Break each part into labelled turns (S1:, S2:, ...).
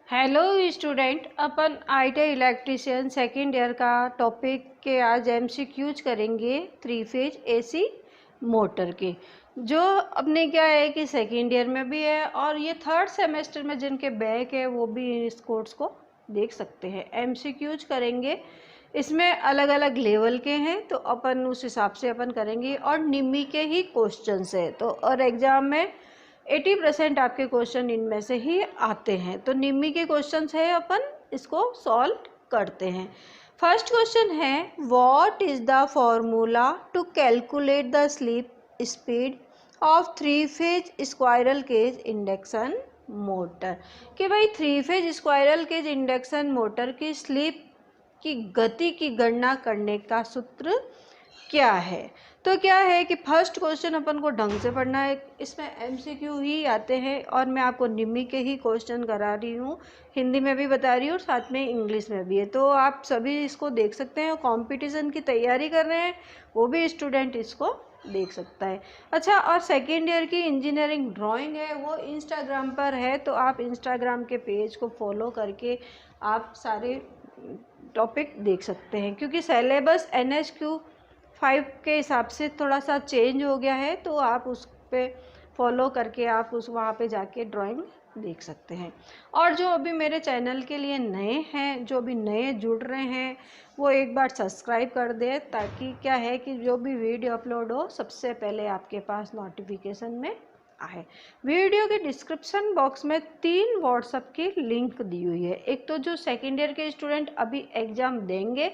S1: Hello student, अपन ITI electrician second year का topic के आज एमसीक्यूज करेंगे 3 फेज एसी मोटर के। जो अपने क्या है कि सेकेंड ईयर में भी है और ये थर्ड सेमेस्टर में जिनके बैक है वो भी इस कोर्स को देख सकते हैं। एमसीक्यूज करेंगे, इसमें अलग अलग लेवल के हैं तो अपन उस हिसाब से अपन करेंगे और निम्मी के ही क्वेश्चंस है तो और एग्जाम में 80% आपके क्वेश्चन इनमें से ही आते हैं। तो निम्मी के क्वेश्चन है, अपन इसको सॉल्व करते हैं। फर्स्ट क्वेश्चन है, what is the formula to calculate the slip speed of 3 phase squirrel cage induction motor. कि भाई 3 phase squirrel cage induction motor की स्लिप की गति की गणना करने का सूत्र क्या है। तो क्या है कि फर्स्ट क्वेश्चन अपन को ढंग से पढ़ना है, इसमें एमसीक्यू ही आते हैं और मैं आपको निम्मी के ही क्वेश्चन करा रही हूँ, हिंदी में भी बता रही हूँ और साथ में इंग्लिश में भी है। तो आप सभी इसको देख सकते हैं, कंपटीशन की तैयारी कर रहे हैं वो भी स्टूडेंट इसको देख सकता है। अच्छा, और सेकेंड ईयर की इंजीनियरिंग ड्राइंग है वो इंस्टाग्राम पर है, तो आप इंस्टाग्राम के पेज को फॉलो करके आप सारे टॉपिक देख सकते हैं, क्योंकि सिलेबस NHQ 5 के हिसाब से थोड़ा सा चेंज हो गया है, तो आप उस पर फॉलो करके आप उस वहाँ पे जाके ड्राइंग देख सकते हैं। और जो अभी मेरे चैनल के लिए नए हैं, जो अभी नए जुड़ रहे हैं, वो एक बार सब्सक्राइब कर दें, ताकि क्या है कि जो भी वीडियो अपलोड हो सबसे पहले आपके पास नोटिफिकेशन में आए। वीडियो के डिस्क्रिप्शन बॉक्स में 3 व्हाट्सएप की लिंक दी हुई है। एक तो जो सेकेंड ईयर के स्टूडेंट अभी एग्ज़ाम देंगे,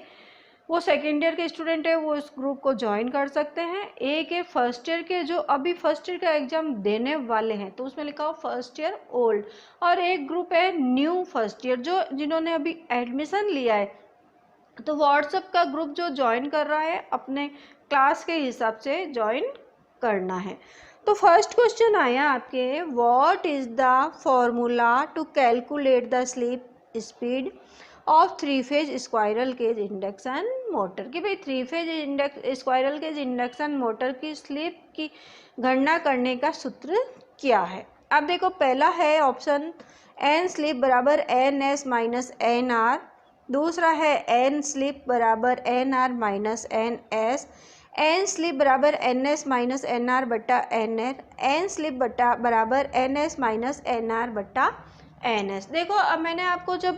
S1: वो सेकेंड ईयर के स्टूडेंट है, वो इस ग्रुप को ज्वाइन कर सकते हैं। एक है फर्स्ट ईयर के, जो अभी फर्स्ट ईयर का एग्ज़ाम देने वाले हैं, तो उसमें लिखा हो फर्स्ट ईयर ओल्ड। और एक ग्रुप है न्यू फर्स्ट ईयर, जो जिन्होंने अभी एडमिशन लिया है। तो व्हाट्सएप का ग्रुप जो ज्वाइन कर रहा है अपने क्लास के हिसाब से ज्वाइन करना है। तो फर्स्ट क्वेश्चन आया आपके, what is the formula to calculate the slip speed of 3 phase squirrel cage induction motor. कि भाई 3 phase squirrel cage induction motor की स्लिप की गणना करने का सूत्र क्या है। अब देखो, पहला है ऑप्शन एन स्लिप बराबर N S minus N R, दूसरा है एन स्लिप बराबर N R minus N S, N slip बराबर N S minus N R बट्टा एन एल, एन स्लिप बट्टा बराबर N S minus N R बट्टा N S. देखो, अब मैंने आपको जब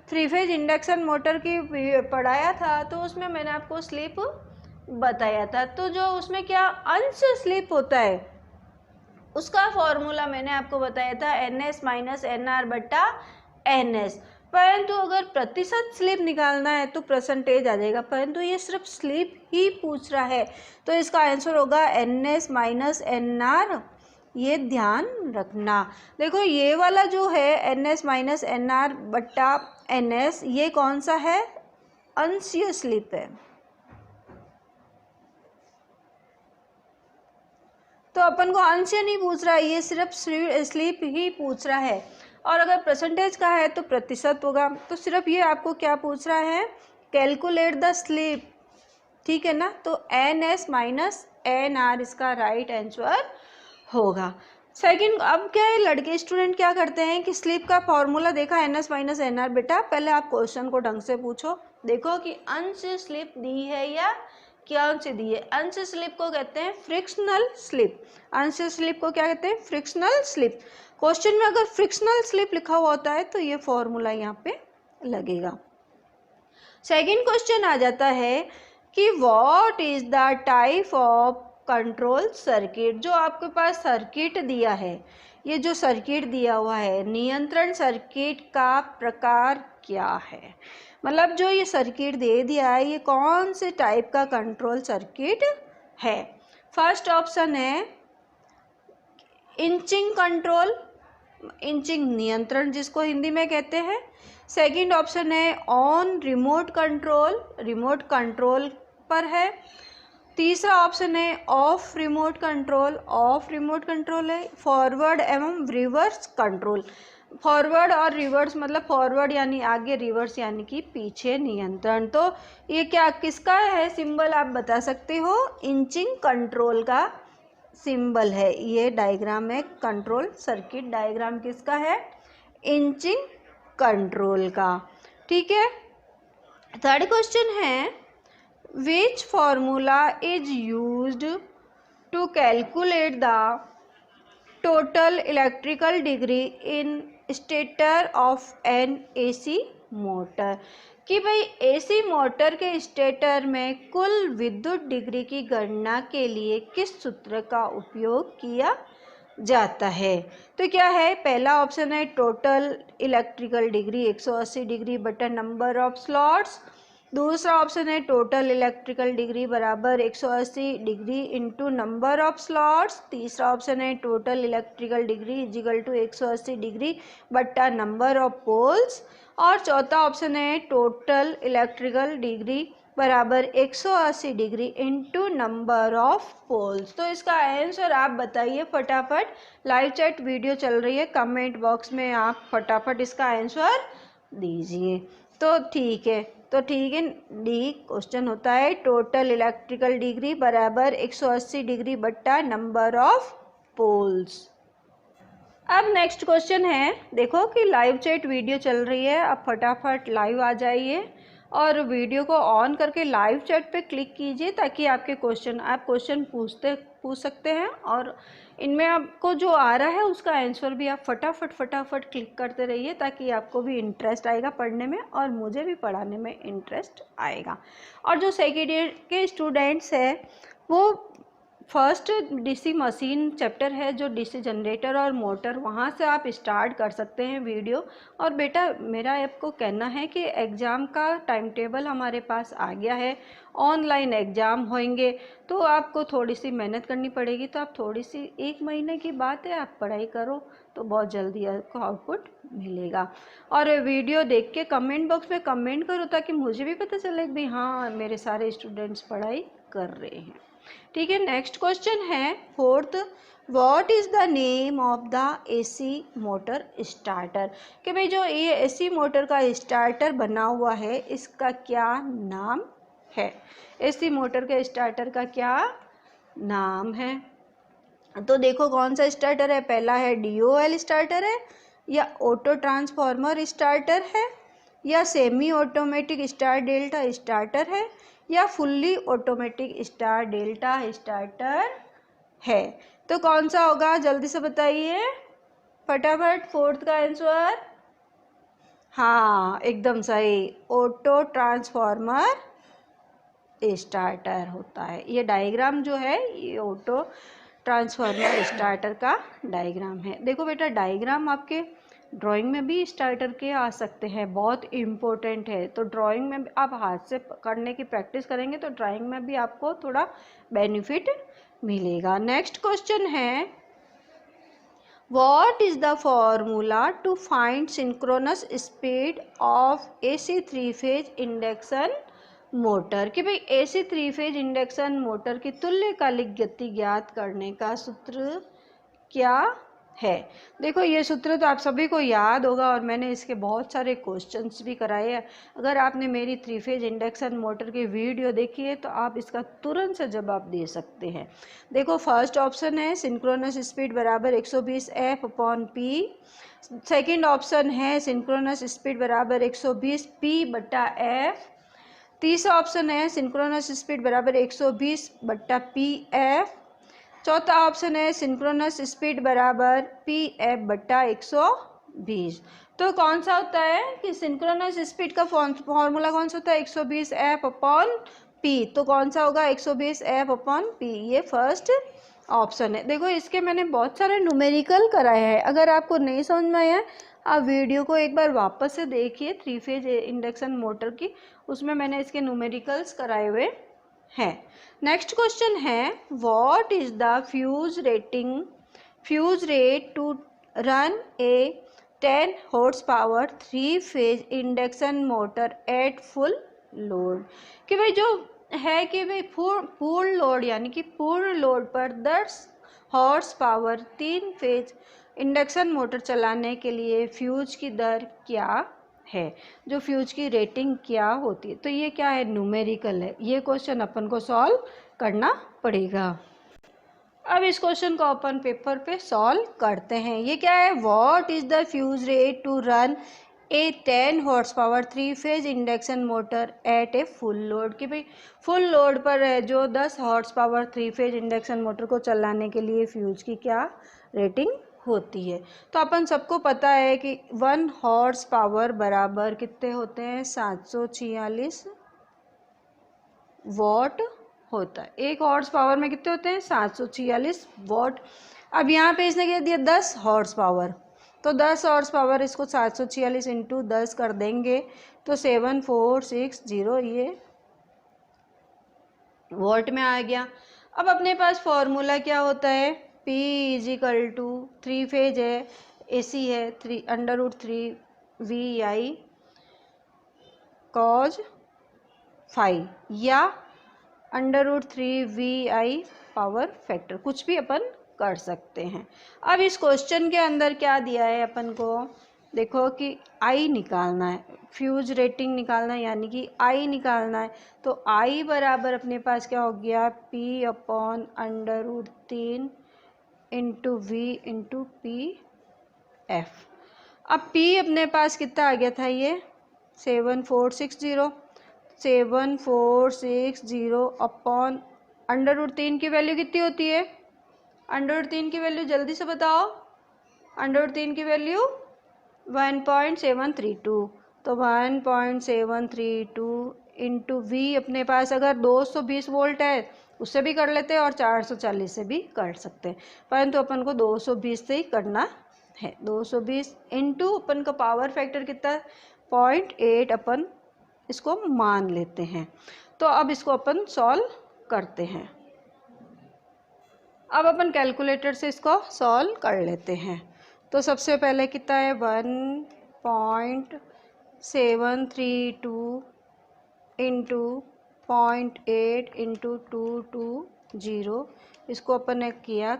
S1: 3 फेज इंडक्शन मोटर की पढ़ाया था तो उसमें मैंने आपको स्लिप बताया था, तो जो उसमें क्या अंश स्लिप होता है उसका फॉर्मूला मैंने आपको बताया था N S minus N R बट्टा एन एस। परंतु अगर प्रतिशत स्लिप निकालना है तो परसेंटेज आ जाएगा, परंतु ये सिर्फ स्लिप ही पूछ रहा है, तो इसका आंसर होगा N S minus N R. ये ध्यान रखना। देखो, ये वाला जो है N S minus N R बट्टा एन एस, ये कौन सा है, अंशीय स्लिप है। तो अपन को अंश नहीं पूछ रहा है, ये सिर्फ स्लिप ही पूछ रहा है। और अगर परसेंटेज का है तो प्रतिशत होगा। तो सिर्फ ये आपको क्या पूछ रहा है, कैलकुलेट द स्लिप, ठीक है ना। तो N S minus N R इसका राइट आंसर होगा। सेकंड, अब क्या है, लड़के स्टूडेंट क्या करते हैं कि स्लिप का फॉर्मूला देखा N S minus N R, बेटा पहले आप क्वेश्चन को ढंग से पूछो, देखो कि अंश स्लिप दी है या क्या अंश दी है। अंश स्लिप को कहते हैं फ्रिक्शनल स्लिप। अंश स्लिप को क्या कहते हैं, फ्रिक्शनल स्लिप। क्वेश्चन में अगर फ्रिक्शनल स्लिप लिखा हुआ होता है तो ये फॉर्मूला यहाँ पे लगेगा। सेकंड क्वेश्चन आ जाता है कि what is the type of control circuit. जो आपके पास सर्किट दिया है, ये जो सर्किट दिया हुआ है, नियंत्रण सर्किट का प्रकार क्या है। मतलब जो ये सर्किट दे दिया है, ये कौन से टाइप का कंट्रोल सर्किट है। फर्स्ट ऑप्शन है इंचिंग कंट्रोल, इंचिंग नियंत्रण जिसको हिंदी में कहते हैं। सेकंड ऑप्शन है on remote control, remote control पर है। तीसरा ऑप्शन है of remote control, of remote control है। फॉरवर्ड एवं रिवर्स कंट्रोल, फॉरवर्ड और रिवर्स मतलब फॉरवर्ड यानी आगे, रिवर्स यानी कि पीछे नियंत्रण। तो ये क्या किसका है सिंबल, आप बता सकते हो, इंचिंग कंट्रोल का सिंबल है। ये डायग्राम है, कंट्रोल सर्किट डायग्राम किसका है, इंचिंग कंट्रोल का। ठीक है, थर्ड क्वेश्चन है which formula is used to calculate the total electrical degree in stator of an AC motor, कि भाई एसी मोटर के स्टेटर में कुल विद्युत डिग्री की गणना के लिए किस सूत्र का उपयोग किया जाता है। तो क्या है, पहला ऑप्शन है टोटल इलेक्ट्रिकल डिग्री 180 डिग्री बटा नंबर ऑफ स्लॉट्स। दूसरा ऑप्शन है टोटल इलेक्ट्रिकल डिग्री बराबर 180 degree into number of slots. तीसरा ऑप्शन है total electrical degree equal to 180 degree बट्टा नंबर ऑफ पोल्स। और चौथा ऑप्शन है टोटल इलेक्ट्रिकल डिग्री बराबर 180 degree into number of poles. तो इसका आंसर आप बताइए फटाफट, लाइव चैट वीडियो चल रही है, कमेंट बॉक्स में आप फटाफट इसका आंसर दीजिए। तो ठीक है, डी क्वेश्चन होता है टोटल इलेक्ट्रिकल डिग्री बराबर 180 डिग्री बट्टा नंबर ऑफ पोल्स। अब नेक्स्ट क्वेश्चन है, देखो कि लाइव चैट वीडियो चल रही है, अब फटाफट लाइव आ जाइए और वीडियो को ऑन करके लाइव चैट पे क्लिक कीजिए ताकि आपके क्वेश्चन आप पूछ सकते हैं और इनमें आपको जो आ रहा है उसका आंसर भी आप फटाफट क्लिक करते रहिए ताकि आपको भी इंटरेस्ट आएगा पढ़ने में और मुझे भी पढ़ाने में इंटरेस्ट आएगा। और जो सेकेंड ईयर के स्टूडेंट्स हैं वो फर्स्ट डीसी मशीन चैप्टर है जो डीसी जनरेटर और मोटर, वहाँ से आप स्टार्ट कर सकते हैं वीडियो। और बेटा मेरा आपको कहना है कि एग्ज़ाम का टाइम टेबल हमारे पास आ गया है, ऑनलाइन एग्ज़ाम होंगे तो आपको थोड़ी सी मेहनत करनी पड़ेगी। तो आप थोड़ी सी 1 महीने की बात है, आप पढ़ाई करो तो बहुत जल्दी आपको आउटपुट मिलेगा। और वीडियो देख के कमेंट बॉक्स में कमेंट करो ताकि मुझे भी पता चले कि भाई हाँ मेरे सारे स्टूडेंट्स पढ़ाई कर रहे हैं। ठीक है, नेक्स्ट क्वेश्चन है fourth, what is the name of the AC motor starter, कि भाई जो ये एसी मोटर का स्टार्टर बना हुआ है इसका क्या नाम है। एसी मोटर के स्टार्टर का क्या नाम है। तो देखो कौन सा स्टार्टर है, पहला है DOL स्टार्टर है, या ऑटो ट्रांसफॉर्मर स्टार्टर है, या semi automatic star delta starter है, या fully automatic star delta starter है। तो कौन सा होगा जल्दी से बताइए फटाफट, फोर्थ का आंसर। हाँ एकदम सही, ऑटो ट्रांसफॉर्मर स्टार्टर होता है। ये डायग्राम जो है ये ऑटो ट्रांसफॉर्मर स्टार्टर का डायग्राम है। देखो बेटा डायग्राम आपके ड्राइंग में भी स्टार्टर के आ सकते हैं, बहुत इम्पोर्टेंट है। तो ड्राइंग में आप हाथ से करने की प्रैक्टिस करेंगे तो ड्राइंग में भी आपको थोड़ा बेनिफिट मिलेगा। नेक्स्ट क्वेश्चन है, what is the formula to find synchronous speed of AC 3 phase induction motor, कि भाई AC 3 फेज इंडक्शन मोटर की तुल्यकालिक गति ज्ञात करने का सूत्र क्या है। देखो ये सूत्र तो आप सभी को याद होगा और मैंने इसके बहुत सारे क्वेश्चंस भी कराए हैं। अगर आपने मेरी 3 फेज इंडक्शन मोटर की वीडियो देखी है तो आप इसका तुरंत से जवाब दे सकते हैं। देखो फर्स्ट ऑप्शन है सिंक्रोनस स्पीड बराबर 120 F/P। सेकेंड ऑप्शन है सिंक्रोनस स्पीड बराबर 120 P/F। तीसरा ऑप्शन है सिंक्रोनस स्पीड बराबर 120 बट्टा PF। चौथा ऑप्शन है सिंक्रोनस स्पीड बराबर PF बट्टा 120। तो कौन सा होता है कि सिंक्रोनस स्पीड का फॉर्मूला कौन सा होता है 120 F/P। तो कौन सा होगा 120 F/P, ये फर्स्ट ऑप्शन है। देखो इसके मैंने बहुत सारे न्यूमेरिकल कराए हैं, अगर आपको नहीं समझ में आया आप वीडियो को एक बार वापस से देखिए 3 फेज इंडक्शन मोटर की, उसमें मैंने इसके न्यूमेरिकल्स कराए हुए हैं। नेक्स्ट क्वेश्चन है, what is the fuse rate to run a 10 horsepower 3 phase induction motor at full load, कि भाई जो है कि भाई पूर्ण लोड यानी कि पूर्ण लोड पर 10 horsepower 3 phase induction motor चलाने के लिए फ्यूज की दर क्या है, जो फ्यूज की रेटिंग क्या होती है। तो ये क्या है न्यूमेरिकल है, ये क्वेश्चन अपन को सॉल्व करना पड़ेगा। अब इस क्वेश्चन को अपन पेपर पे सॉल्व करते हैं। ये क्या है, what is the fuse rate to run a 10 horsepower 3 phase induction motor at a full load, कि भाई फुल लोड पर है जो 10 horsepower 3 phase induction motor को चलाने के लिए फ्यूज की क्या रेटिंग होती है। तो अपन सबको पता है कि 1 हॉर्स पावर बराबर कितने होते हैं, 746 वॉट होता है। 1 हॉर्स पावर में कितने होते हैं, 746 वॉट। अब यहाँ पे इसने क्या दिया, 10 हॉर्स पावर, तो 10 हॉर्स पावर इसको 746 इंटू 10 कर देंगे तो 7460 ये वॉट में आ गया। अब अपने पास फॉर्मूला क्या होता है, P इजिकल टू 3 फेज है, AC है, 3√3 VI cos फाई या √3 VI पावर फैक्टर, कुछ भी अपन कर सकते हैं। अब इस क्वेश्चन के अंदर क्या दिया है अपन को, देखो कि I निकालना है, फ्यूज रेटिंग निकालना है, यानी कि I निकालना है। तो I बराबर अपने पास क्या हो गया, P/√3 into V into PF। अब P अपने पास कितना आ गया था, ये 7460 अपॉन √3 की वैल्यू कितनी होती है, √3 की वैल्यू जल्दी से बताओ, √3 की वैल्यू 1.732, तो 1.732 इंटू V अपने पास अगर 220 वोल्ट है उससे भी कर लेते हैं और 440 से भी कर सकते हैं, परंतु अपन को 220 से ही करना है। 220 इंटू अपन का पावर फैक्टर कितना है, 0.8 अपन इसको मान लेते हैं। तो अब इसको अपन सॉल्व करते हैं। अब अपन कैलकुलेटर से इसको सॉल्व कर लेते हैं। तो सबसे पहले कितना है, 1.732 इंटू 0.8 इंटू 220, इसको अपन ने किया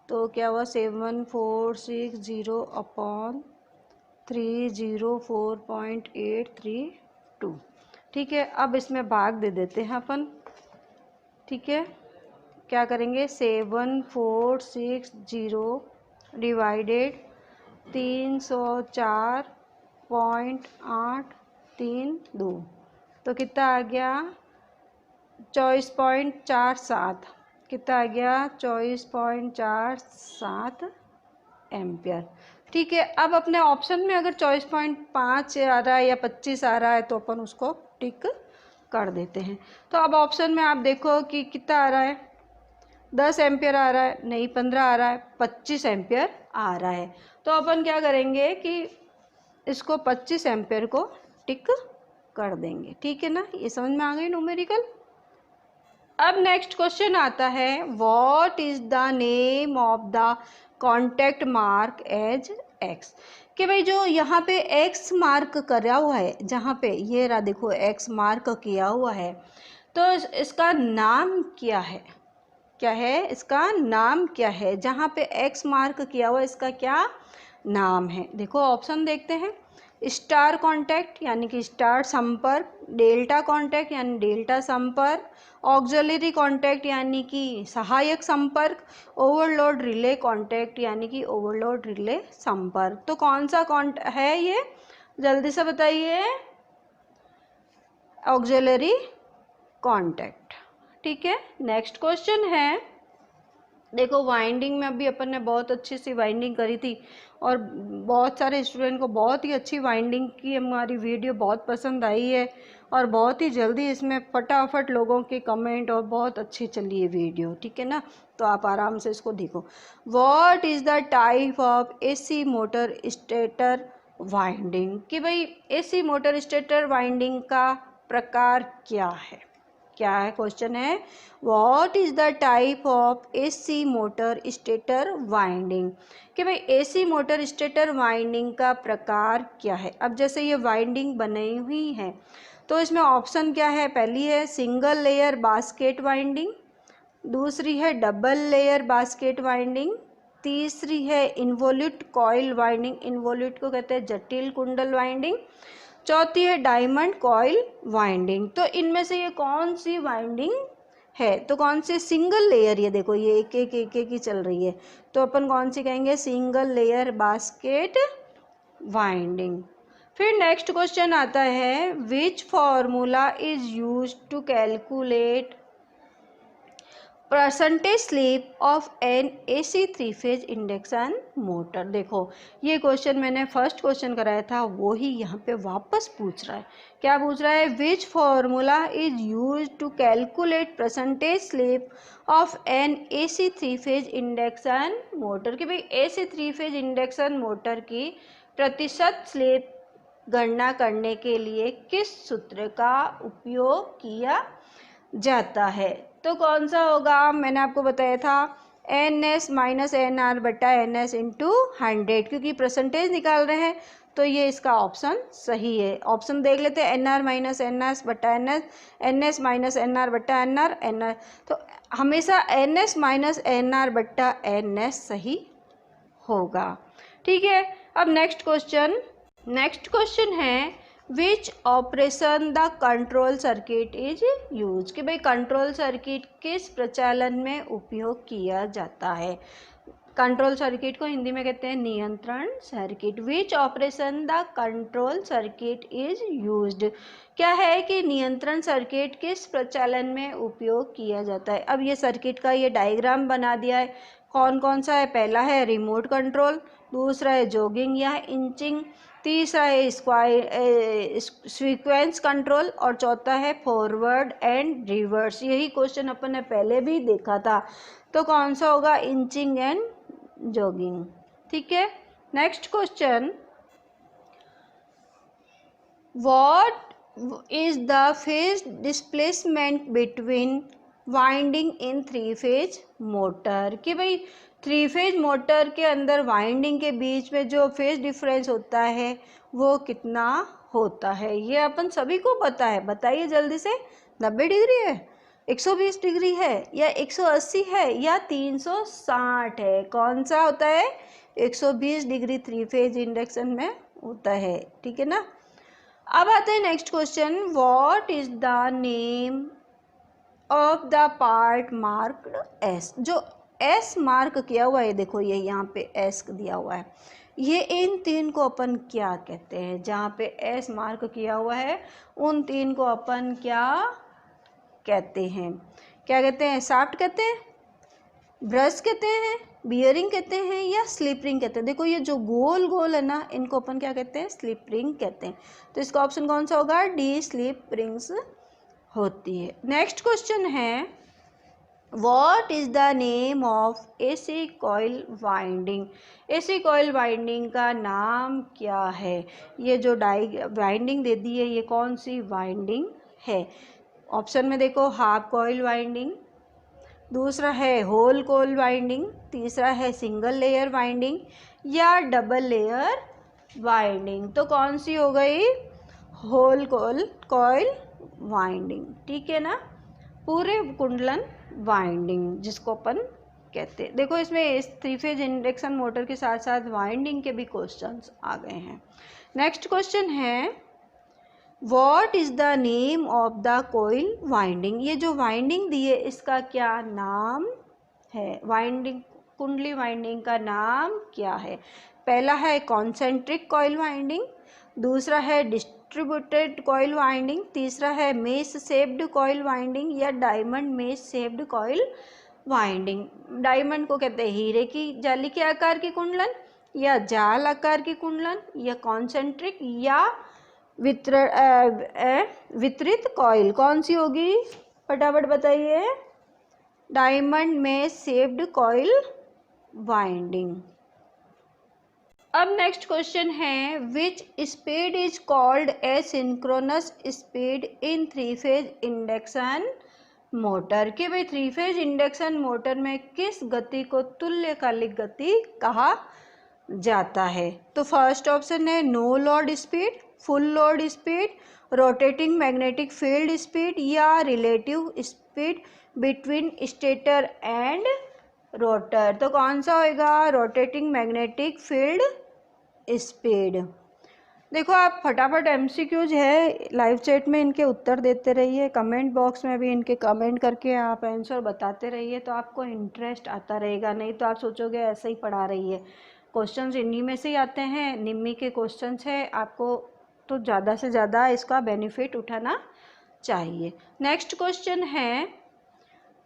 S1: तो क्या हुआ, 7460 अपॉन 304.832। ठीक है, अब इसमें भाग दे देते हैं अपन। ठीक है, क्या करेंगे, 7460 डिवाइडेड 304.832, तो कितना आ गया, 24.47, कितना आ गया, 24.47 एम्पियर। ठीक है, अब अपने ऑप्शन में अगर 24.5 आ रहा है या 25 आ रहा है तो अपन उसको टिक कर देते हैं। तो अब ऑप्शन में आप देखो कि कितना आ रहा है, 10 एम्पियर आ रहा है, नहीं 15 आ रहा है, 25 एम्पियर आ रहा है। तो अपन क्या करेंगे कि इसको 25 एम्पियर को टिक कर देंगे। ठीक है ना, ये समझ में आ गई न्यूमेरिकल। अब नेक्स्ट क्वेश्चन आता है, what is the name of the contact mark as X, कि भाई जो यहाँ पे एक्स मार्क करा हुआ है, जहाँ पे ये रहा देखो एक्स मार्क किया हुआ है, तो इसका नाम क्या है, क्या है इसका नाम क्या है, जहाँ पे एक्स मार्क किया हुआ इसका क्या नाम है। देखो ऑप्शन देखते हैं, स्टार कॉन्टैक्ट यानी कि स्टार संपर्क, डेल्टा कॉन्टैक्ट यानी डेल्टा संपर्क, ऑक्सिलरी कॉन्टैक्ट यानी कि सहायक संपर्क, ओवरलोड रिले कॉन्टैक्ट यानी कि ओवरलोड रिले संपर्क। तो कौन सा है ये, जल्दी से बताइए, ऑक्सिलरी कॉन्टैक्ट। ठीक है, नेक्स्ट क्वेश्चन है, देखो वाइंडिंग में अभी अपन ने बहुत अच्छी सी वाइंडिंग करी थी और बहुत सारे स्टूडेंट को बहुत ही अच्छी वाइंडिंग की हमारी वीडियो बहुत पसंद आई है और बहुत ही जल्दी इसमें फटाफट लोगों के कमेंट और बहुत अच्छी चली है वीडियो। ठीक है ना, तो आप आराम से इसको देखो। What is the type of AC motor stator winding, कि भाई एसी मोटर स्टेटर वाइंडिंग का प्रकार क्या है, क्या है क्वेश्चन है, what is the type of AC motor stator winding, कि भाई एसी मोटर स्टेटर वाइंडिंग का प्रकार क्या है। अब जैसे ये वाइंडिंग बनी हुई है तो इसमें ऑप्शन क्या है, पहली है सिंगल लेयर बास्केट वाइंडिंग, दूसरी है डबल लेयर बास्केट वाइंडिंग, तीसरी है इन्वोल्यूट कॉइल वाइंडिंग, इन्वोल्यूट को कहते हैं जटिल कुंडल वाइंडिंग, चौथी है डायमंड कॉइल वाइंडिंग। तो इनमें से ये कौन सी वाइंडिंग है, तो कौन सी, सिंगल लेयर, ये देखो ये एक एक ही चल रही है, तो अपन कौन सी कहेंगे, सिंगल लेयर बास्केट वाइंडिंग। फिर नेक्स्ट क्वेश्चन आता है, which formula is use to calculate percentage slip of an AC 3 phase induction motor. देखो ये क्वेश्चन मैंने फर्स्ट क्वेश्चन कराया था, वो ही यहाँ पे वापस पूछ रहा है। क्या पूछ रहा है? Which formula is use to calculate percentage slip of an AC 3 phase induction motor. कि भाई AC 3 फेज इंडक्शन मोटर की प्रतिशत स्लिप गणना करने के लिए किस सूत्र का उपयोग किया जाता है। तो कौन सा होगा? मैंने आपको बताया था NS माइनस NR बटा NS इंटू 100, क्योंकि परसेंटेज निकाल रहे हैं तो ये इसका ऑप्शन सही है। ऑप्शन देख लेते हैं, NR माइनस NS बटा NS, NS माइनस NR बटा NR, तो हमेशा NS माइनस NR बटा NS सही होगा। ठीक है, अब नेक्स्ट क्वेश्चन है, which operation the control circuit is use. कि भाई कंट्रोल सर्किट किस प्रचालन में उपयोग किया जाता है। कंट्रोल सर्किट को हिंदी में कहते हैं नियंत्रण circuit. Which operation the control circuit is used. क्या है कि नियंत्रण सर्किट किस प्रचालन में उपयोग किया जाता है। अब ये सर्किट का ये डायग्राम बना दिया है। कौन कौन सा है? पहला है रिमोट कंट्रोल, दूसरा है जॉगिंग या इंचिंग, तीसरा है सीक्वेंस कंट्रोल और चौथा है फॉरवर्ड एंड रिवर्स। यही क्वेश्चन अपन ने पहले भी देखा था। तो कौन सा होगा? Inching and jogging. ठीक है, next question, what is the phase displacement between winding in 3 phase motor. कि भाई 3 फेज मोटर के अंदर वाइंडिंग के बीच में जो फेज डिफरेंस होता है वो कितना होता है। ये अपन सभी को पता है, बताइए जल्दी से। 90 डिग्री है, 120 डिग्री है, या 180 है, या 360 है। कौन सा होता है? 120 डिग्री 3 फेज इंडक्शन में होता है। ठीक है ना। अब आते हैं next question, what is the name of the part marked S. जो एस मार्क किया हुआ है, देखो ये यहाँ पे एस दिया हुआ है, ये इन तीन को अपन क्या कहते हैं? जहाँ पे एस मार्क किया हुआ है उन तीन को अपन क्या कहते हैं? क्या कहते हैं? शाफ्ट कहते हैं, ब्रश कहते हैं, बियरिंग कहते हैं, या स्लिप रिंग कहते हैं। देखो ये जो गोल गोल है ना, इनको अपन क्या कहते हैं? स्लिप रिंग कहते हैं। तो इसका ऑप्शन कौन सा होगा? डी, स्लिप रिंग्स होती है। नेक्स्ट क्वेश्चन है, what is the name of AC coil winding. AC coil winding का नाम क्या है? ये जो वाइंडिंग दे दी है, ये कौन सी वाइंडिंग है? ऑप्शन में देखो, हाफ कॉइल वाइंडिंग, दूसरा है होल कॉइल वाइंडिंग, तीसरा है सिंगल लेयर वाइंडिंग, या डबल लेयर वाइंडिंग। तो कौन सी हो गई? Whole coil winding. ठीक है ना, पूरे कुंडलन वाइंडिंग जिसको अपन कहते हैं। देखो इसमें 3 फेज इंडक्शन मोटर के साथ साथ वाइंडिंग के भी क्वेश्चंस आ गए हैं। नेक्स्ट क्वेश्चन है, what is the name of the coil winding. ये जो वाइंडिंग दी है इसका क्या नाम है? वाइंडिंग, कुंडली वाइंडिंग का नाम क्या है? पहला है कॉन्सेंट्रिक कॉइल वाइंडिंग, दूसरा है डिस्ट्रीब्यूटेड कॉइल वाइंडिंग, तीसरा है मेश शेप्ड कॉइल वाइंडिंग, या diamond mesh shaped coil winding. Diamond को कहते हैं हीरे की जाली के आकार की कुंडलन, या जाल आकार की कुंडलन, या कॉन्सेंट्रिक, या वितरित कॉइल। कौन सी होगी? फटाफट बताइए। डायमंड में शेप्ड कॉइल वाइंडिंग। अब नेक्स्ट क्वेश्चन है, विच speed is called a synchronous speed in 3 phase induction motor. कि भाई 3 फेज इंडक्शन मोटर में किस गति को तुल्यकालिक गति कहा जाता है? तो फर्स्ट ऑप्शन है no load speed, full load speed, rotating magnetic field speed, या relative speed between stator and rotor. तो कौन सा होएगा? Rotating magnetic field speed. देखो आप फटाफट MCQs है लाइव चैट में, इनके उत्तर देते रहिए, कमेंट बॉक्स में भी इनके कमेंट करके आप आंसर बताते रहिए, तो आपको इंटरेस्ट आता रहेगा। नहीं तो आप सोचोगे ऐसे ही पढ़ा रही है। क्वेश्चंस इन्हीं में से ही आते हैं, निम्मी के क्वेश्चंस है, आपको तो ज़्यादा से ज़्यादा इसका बेनिफिट उठाना चाहिए। नेक्स्ट क्वेश्चन है,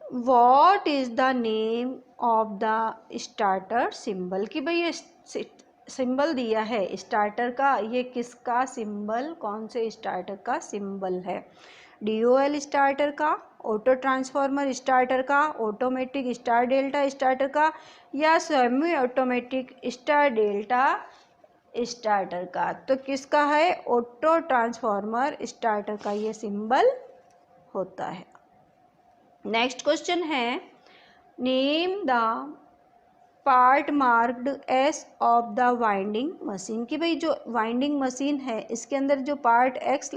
S1: what is the name of the starter symbol, कि भाई ये सिंबल दिया है स्टार्टर का, ये किसका सिंबल, कौन से स्टार्टर का सिंबल है। DOL स्टार्टर का, ऑटो ट्रांसफॉर्मर स्टार्टर का, ऑटोमेटिक स्टार डेल्टा स्टार्टर का, या semi automatic star delta starter का। तो किसका है, ऑटो ट्रांसफॉर्मर स्टार्टर का ये सिंबल होता है। नेक्स्ट क्वेश्चन है, name the part marked S of the winding machine, कि भाई जो वाइंडिंग मशीन है इसके अंदर जो पार्ट एक्स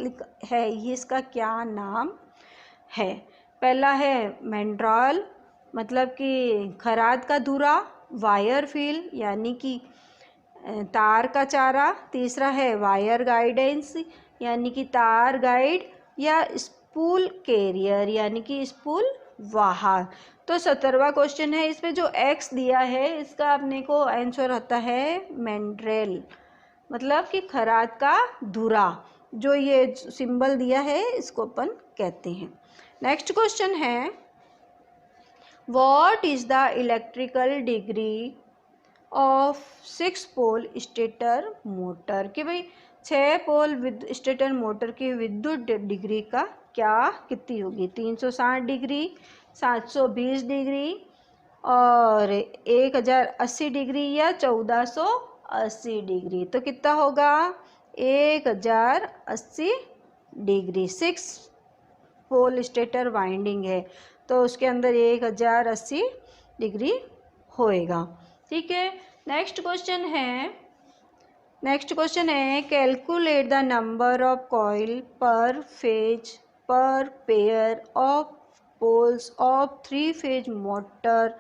S1: है ये इसका क्या नाम है। पहला है मैंड्रॉल, मतलब कि खराद का धुरा, वायर फील यानी कि तार का चारा, तीसरा है वायर गाइडेंस यानी कि तार गाइड, या स्पूल कैरियर यानी कि स्पूल वाहक। तो 17वां क्वेश्चन है, इसमें जो एक्स दिया है इसका अपने को आंसर होता है मैंड्रेल, मतलब कि खराद का धुरा, जो ये सिंबल दिया है इसको अपन कहते हैं। नेक्स्ट क्वेश्चन है, what is the electrical degree of 6 pole stator motor, कि भाई 6 पोल स्टेटर मोटर की विद्युत डिग्री का कितनी होगी, 360 डिग्री, 720 डिग्री और 1080 डिग्री या 1480 डिग्री। तो कितना होगा, 1080 डिग्री। 6 पोल स्टेटर वाइंडिंग है तो उसके अंदर 1080 डिग्री होएगा। ठीक है। नेक्स्ट क्वेश्चन है calculate the number of coil per phase per pair of poles of 3 phase motor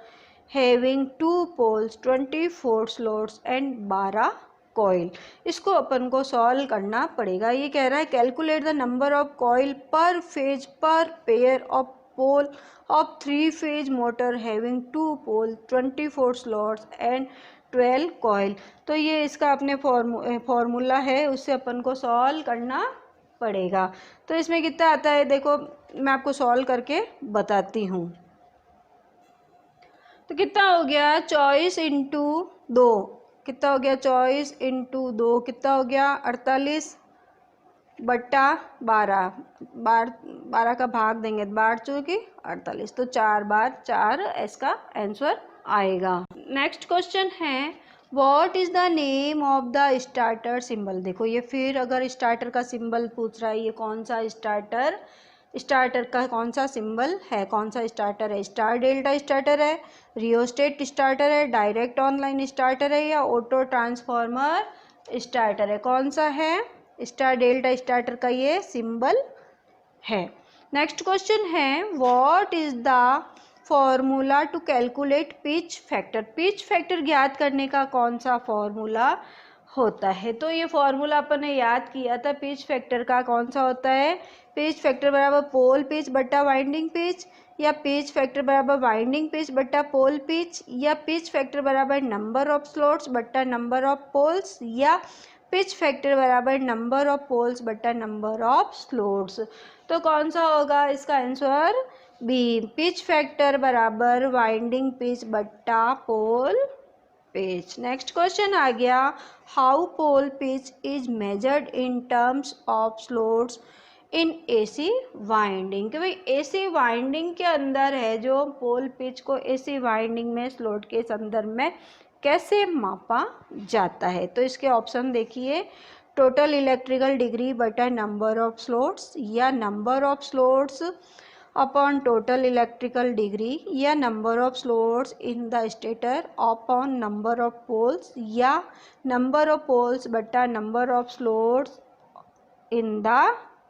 S1: having 2 poles 24 slots and 12 coil. इसको अपन को सॉल्व करना पड़ेगा। ये कह रहा है calculate the number of coil per phase per pair of pole of 3 phase motor having 2 pole 24 slots and 12 coil। तो ये इसका अपने फॉर्मूला है, उससे अपन को सॉल्व करना पड़ेगा। तो इसमें कितना आता है देखो, मैं आपको सॉल्व करके बताती हूँ। तो कितना हो गया 24 इंटू 2, कितना हो गया 24 इंटू 2 कितना हो गया 48 बट्टा 12, 12 का भाग देंगे 12 चौके 48, तो 4 बार 4 इसका आंसर आएगा। नेक्स्ट क्वेश्चन है what is the name of the starter symbol. देखो ये फिर अगर स्टार्टर का सिंबल पूछ रहा है, ये कौन सा स्टार्टर का कौन सा सिंबल है, कौन सा स्टार्टर है, स्टार डेल्टा स्टार्टर है, रियोस्टेट स्टार्टर है, डायरेक्ट ऑनलाइन स्टार्टर है, या ऑटो ट्रांसफॉर्मर स्टार्टर है, कौन सा है, स्टार डेल्टा स्टार्टर का ये सिंबल है। नेक्स्ट क्वेश्चन है what is the formula to calculate pitch factor. Pitch factor ज्ञात करने का कौन सा फॉर्मूला होता है। तो ये फॉर्मूला अपन ने याद किया था पिच फैक्टर का, कौन सा होता है, पिच फैक्टर बराबर पोल पिच बट्टा वाइंडिंग पिच, या पिच फैक्टर बराबर वाइंडिंग पिच बट्टा पोल पिच, या पिच फैक्टर बराबर नंबर ऑफ स्लॉट्स बट्टा नंबर ऑफ पोल्स, या पिच फैक्टर बराबर नंबर ऑफ पोल्स बट्टा नंबर ऑफ स्लॉट्स। तो कौन सा होगा इसका आंसर बी, पिच फैक्टर बराबर वाइंडिंग पिच बट्टा पोल पिच। नेक्स्ट क्वेश्चन आ गया how pole pitch is measured in terms of slots in AC winding. कि भाई एसी वाइंडिंग के अंदर है जो पोल पिच को एसी वाइंडिंग में स्लॉट के संदर्भ में कैसे मापा जाता है। तो इसके ऑप्शन देखिए, टोटल इलेक्ट्रिकल डिग्री बटा नंबर ऑफ स्लॉट्स, या number of slots upon total electrical degree, या number of slots in the stator upon number of poles, या नंबर ऑफ पोल्स बटा number of slots in the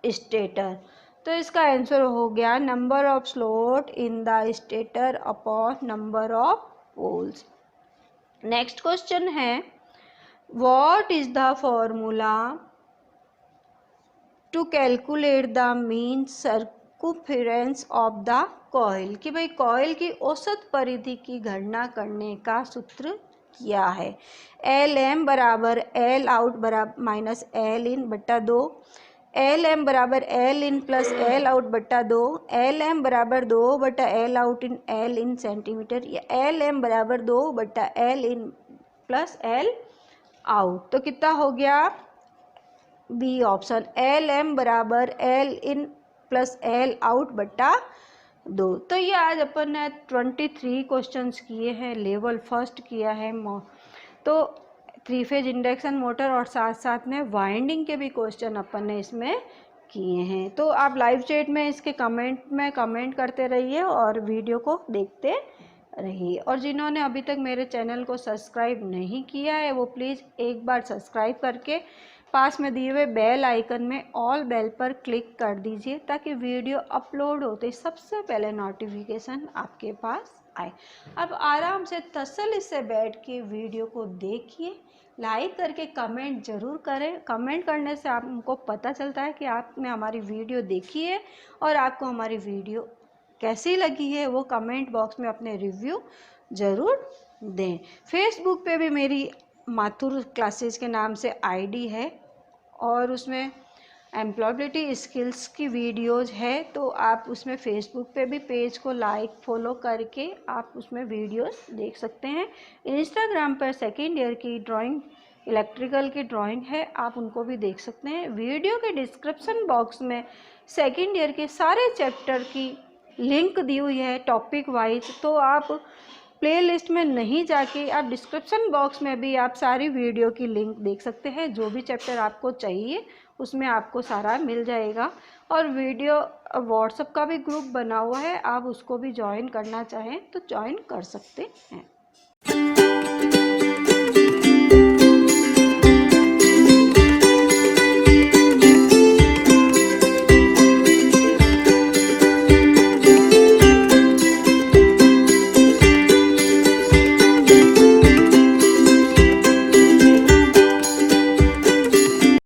S1: stator. तो इसका answer हो गया number of slot in the stator upon number of poles. Next question है what is the formula to calculate the mean circumference of the coil. कि भाई coil की औसत परिधि की गणना करने का सूत्र किया है। एल एम बराबर एल आउट बराबर माइनस एल इन बट्टा 2, एल एम बराबर L in plus L out बट्टा 2, एल एम बराबर 2 बट्टा L out in L in centimetre, या एल एम बराबर 2 बट्टा L in plus L out. तो कितना हो गया? बी ऑप्शन, एल एम बराबर L in plus L out बट्टा 2। तो ये आज अपन ने 23 क्वेश्चंस किए हैं, लेवल फर्स्ट किया है। तो 3 फेज इंडक्शन मोटर और साथ साथ में वाइंडिंग के भी क्वेश्चन अपन ने इसमें किए हैं। तो आप लाइव चैट में इसके कमेंट में कमेंट करते रहिए और वीडियो को देखते रहिए। और जिन्होंने अभी तक मेरे चैनल को सब्सक्राइब नहीं किया है वो प्लीज़ एक बार सब्सक्राइब करके पास में दिए हुए बेल आइकन में ऑल बेल पर क्लिक कर दीजिए, ताकि वीडियो अपलोड होते सबसे पहले नोटिफिकेशन आपके पास आए। अब आराम से तसल्ली से बैठ के वीडियो को देखिए, लाइक करके कमेंट ज़रूर करें। कमेंट करने से आपको पता चलता है कि आपने हमारी वीडियो देखी है और आपको हमारी वीडियो कैसी लगी है। वो कमेंट बॉक्स में अपने रिव्यू ज़रूर दें। फेसबुक पे भी मेरी माथुर क्लासेस के नाम से आईडी है और उसमें एम्प्लॉयबिलिटी स्किल्स की वीडियोज़ है, तो आप उसमें फेसबुक पे भी पेज को लाइक फॉलो करके आप उसमें वीडियोस देख सकते हैं। इंस्टाग्राम पर सेकेंड ईयर की ड्राइंग इलेक्ट्रिकल की ड्राइंग है, आप उनको भी देख सकते हैं। वीडियो के डिस्क्रिप्शन बॉक्स में सेकेंड ईयर के सारे चैप्टर की लिंक दी हुई है टॉपिक वाइज, तो आप प्लेलिस्ट में नहीं जाके आप डिस्क्रिप्शन बॉक्स में भी आप सारी वीडियो की लिंक देख सकते हैं। जो भी चैप्टर आपको चाहिए उसमें आपको सारा मिल जाएगा। और वीडियो व्हाट्सएप का भी ग्रुप बना हुआ है, आप उसको भी ज्वाइन करना चाहें तो ज्वाइन कर सकते हैं।